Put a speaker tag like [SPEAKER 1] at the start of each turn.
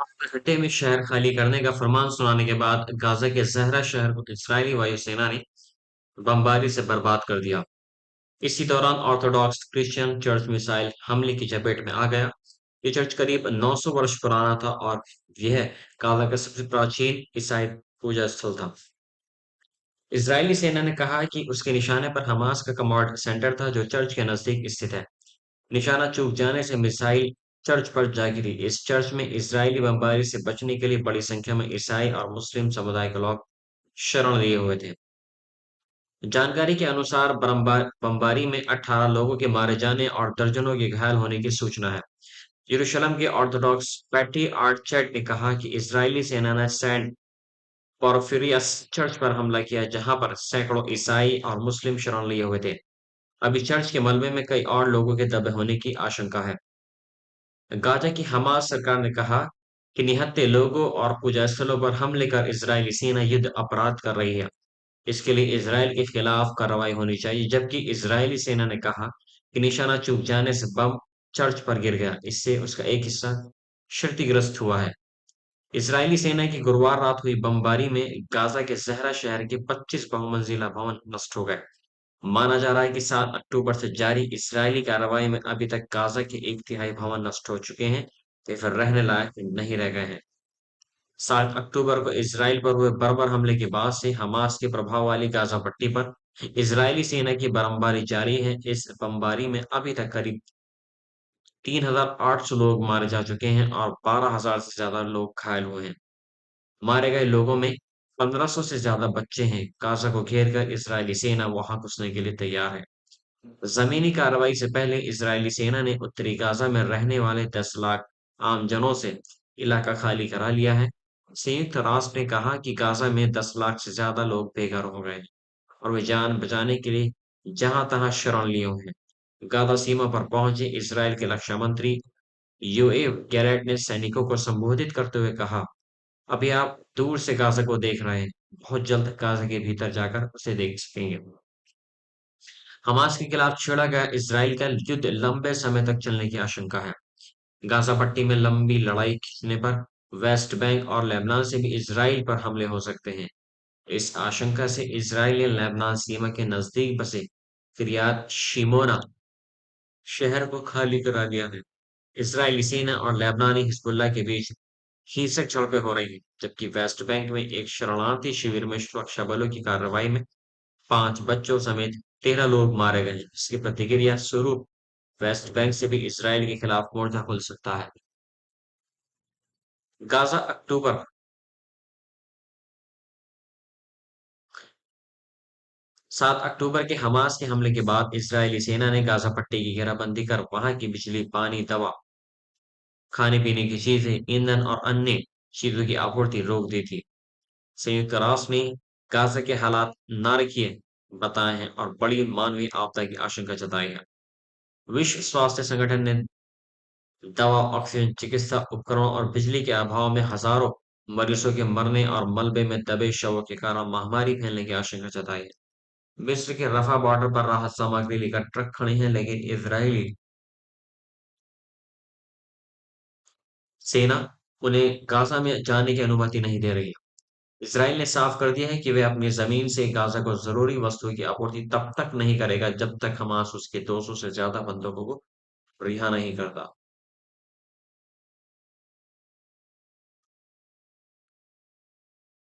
[SPEAKER 1] आधे घंटे में शहर खाली करने का फरमान सुनाने के बाद गाजा के ज़हरा शहर को इस्राएली वायुसेना ने बमबारी से बर्बाद कर दिया। इसी दौरान ऑर्थोडॉक्स क्रिश्चियन चर्च मिसाइल हमले की चपेट में आ गया। ये चर्च करीब 900 वर्ष पुराना था और यह गाजा का सबसे प्राचीन ईसाई पूजा स्थल था। इजरायली सेना ने कहा कि उसके निशाने पर हमास का कमांड सेंटर था जो चर्च के नजदीक स्थित है। निशाना चूक जाने से मिसाइल चर्च पर जा गिरी। इस चर्च में इजरायली बमबारी से बचने के लिए बड़ी संख्या में ईसाई और मुस्लिम समुदाय के लोग शरण लिए हुए थे। जानकारी के अनुसार बमबारी में 18 लोगों के मारे जाने और दर्जनों के घायल होने की सूचना है। यरूशलेम के ऑर्थोडॉक्स पैट्री आर्चर्ड ने कहा कि इजरायली सेना ने सेंट पोरफिरियस चर्च पर हमला किया जहां पर सैकड़ों ईसाई और मुस्लिम शरण लिए हुए थे। अभी चर्च के मलबे में कई और लोगों के दबे होने की आशंका है। गाजा की हमास सरकार ने कहा कि निहत्थे लोगों और पूजा स्थलों पर हमले कर इजरायली सेना युद्ध अपराध कर रही है। इसके लिए इजरायल के खिलाफ कार्रवाई होनी चाहिए, जबकि इजरायली सेना ने कहा कि निशाना चूक जाने से बम चर्च पर गिर गया। इससे उसका एक हिस्सा क्षतिग्रस्त हुआ है। इजरायली सेना की गुरुवार रात हुई बमबारी में गाजा के ज़हरा शहर के 25 बहुमंजिला भवन नष्ट हो गए। माना जा रहा है कि 7 अक्टूबर से जारी इस्राएली कार्रवाई में अभी तक गाजा के 1/3 भवन नष्ट हो चुके हैं, या फिर रहने लायक नहीं रह गए हैं। 7 अक्टूबर को इजराइल पर हुए बर्बर हमले के बाद से हमास के प्रभाव वाली गाजा पट्टी पर इजरायली सेना की बमबारी जारी है। इस बमबारी में अभी तक करीब 3,800 लोग मारे जा चुके हैं और 12,000 से ज्यादा लोग घायल हुए हैं। मारे गए लोगों में 1500 से ज्यादा बच्चे हैं। गाजा को घेर कर इजरायली सेना वहां घुसने के लिए तैयार है। जमीनी कार्रवाई से पहले इजरायली सेना ने उत्तरी गाजा में रहने वाले 10 लाख आम जनों से इलाका खाली करा लिया है। संयुक्त राष्ट्र ने कहा कि गाजा में 10 लाख से ज्यादा लोग बेघर हो गए हैं और वे जान बचाने के लिए जहां तहां शरण लिए हुए हैं। गाजा सीमा पर पहुंचे इजरायल के रक्षा मंत्री योएव गैलेट ने सैनिकों को संबोधित करते हुए कहा, अभी आप दूर से गाजा को देख रहे हैं, बहुत जल्द गाजा के भीतर जाकर उसे देख सकेंगे। हमास के खिलाफ छेड़ा गया इजराइल का युद्ध लंबे समय तक चलने की आशंका है। गाजा पट्टी में लंबी लड़ाई खींचने पर वेस्ट बैंक और लेबनान से भी इजराइल पर हमले हो सकते हैं। इस आशंका से इजराइल ने लेबनान सीमा के नजदीक बसे किर्यात शिमोना शहर को खाली करा दिया है। इजरायली सेना और लेबनानी हिजबुल्लाह के बीच हिंसक झड़पें हो रही हैं, जबकि वेस्ट बैंक में एक शरणार्थी शिविर में सुरक्षा बलों की कार्रवाई में 5 बच्चों समेत 13 लोग मारे गए हैं। इसकी प्रतिक्रिया स्वरूप वेस्ट बैंक से भी इसराइल के खिलाफ मोर्चा खुल सकता है। गाजा अक्टूबर 7 अक्टूबर के हमास के हमले के बाद इजरायली सेना ने गाजा पट्टी की घेराबंदी कर वहां की बिजली, पानी, दवा, खाने-पीने की चीजें, ईंधन और अन्य चीजों की आपूर्ति रोक दी थी। संयुक्त राष्ट्र ने गाजा के हालात नारकीय बताए हैं और बड़ी मानवीय आपदा की आशंका जताई है। विश्व स्वास्थ्य संगठन ने दवा, ऑक्सीजन, चिकित्सा उपकरणों और बिजली के अभाव में हजारों मरीजों के मरने और मलबे में दबे शवों के कारण महामारी फैलने की आशंका जताई है। मिस्र के रफा बॉर्डर पर राहत सामग्री लेकर ट्रक खड़े हैं, लेकिन इजरायली सेना उन्हें गाजा में जाने की अनुमति नहीं दे रही है। इसराइल ने साफ कर दिया है कि वे अपनी जमीन से गाजा को जरूरी वस्तुओं की आपूर्ति तब तक नहीं करेगा जब तक हमास उसके 200 से ज्यादा बंधकों को रिहा नहीं करता।